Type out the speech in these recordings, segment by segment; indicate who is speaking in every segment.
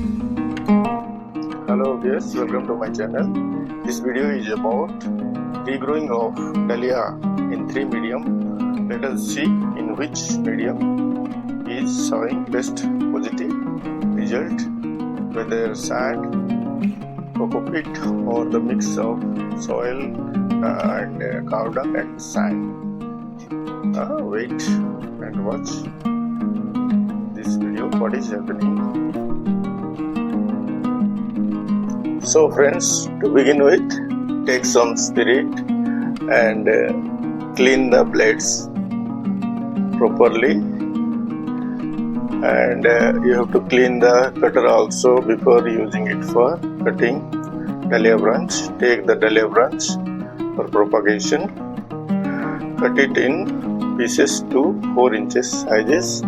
Speaker 1: Hello viewers, welcome to my channel. This video is about regrowing of dahlia in 3 medium. Let us see in which medium is showing best positive result, whether sand, coco peat or the mix of soil and cow dung and sand. Wait and watch this video, what is happening. So friends, to begin with, take some spirit and clean the blades properly, and you have to clean the cutter also before using it for cutting dahlia branch. Take the dahlia branch for propagation, cut it in pieces to 4 inches sizes,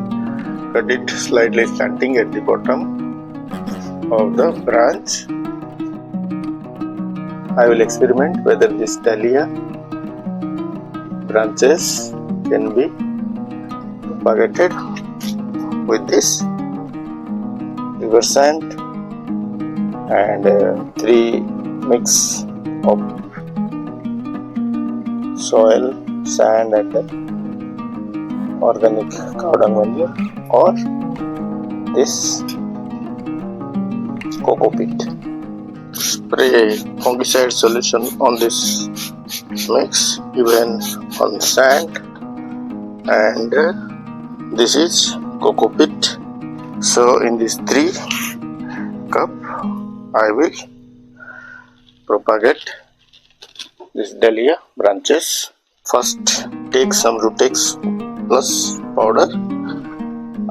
Speaker 1: cut it slightly slanting at the bottom of the branch. I will experiment whether this dahlia branches can be propagated with this river sand and 3 mix of soil, sand and organic cow dung manure, or this coco peat. Spray fungicide solution on this mix, even on sand, and this is coco peat. So in this 3 cup I will propagate this dahlia branches. First take some Rutex plus powder.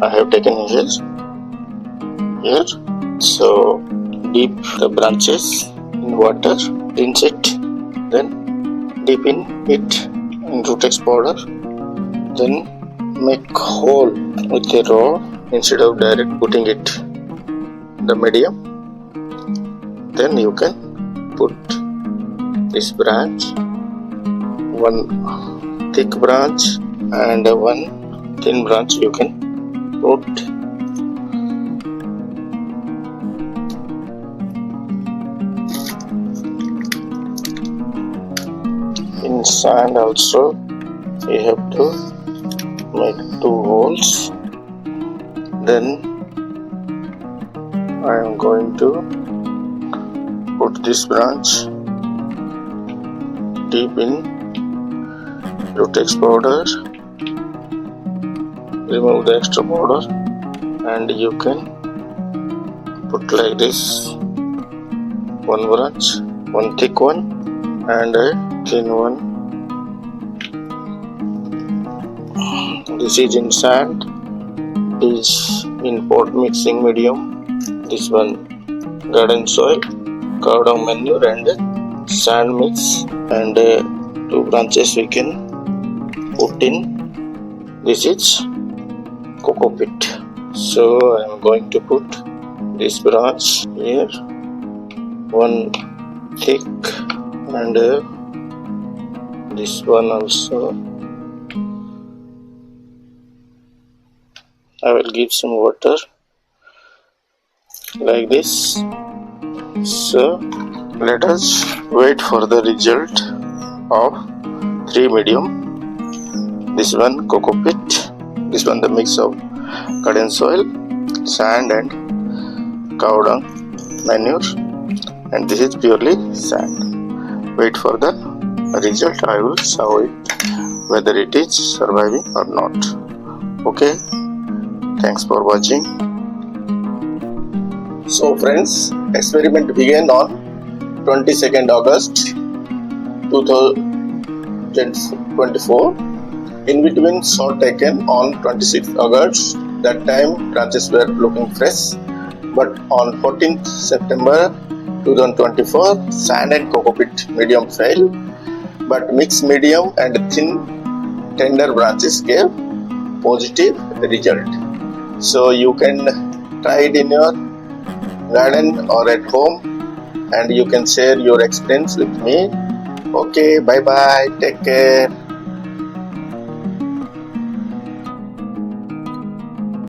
Speaker 1: I have taken here. So dip the branches in water, rinse it, then dip in it in Rutex powder, then make hole with a rod instead of direct putting it the medium. Then you can put this branch, one thick branch and one thin branch you can put. In sand also you have to make 2 holes. Then I am going to put this branch deep in Rutex powder, remove the extra powder, and you can put like this, one branch, one thick one and a thin one. This is in sand, is in pot mixing medium, this one garden soil, cow dung manure and sand mix, and 2 branches we can put in. This is coco peat. So I am going to put this branch here, one thick, and this one also. I will give some water like this. So let us wait for the result of 3 medium. This one coco peat, this one the mix of garden soil, sand and cow dung manure, and this is purely sand. Wait for the result. I will show it whether it is surviving or not. Okay, thanks for watching. So friends, experiment began on 22nd August 2024. In between shot taken on 26th August. That time branches were looking fresh, but on 14th September 2024, sand and coco peat medium failed, but mixed medium and thin tender branches gave positive result. So you can try it in your garden or at home, and you can share your experience with me. Okay, bye bye, take care.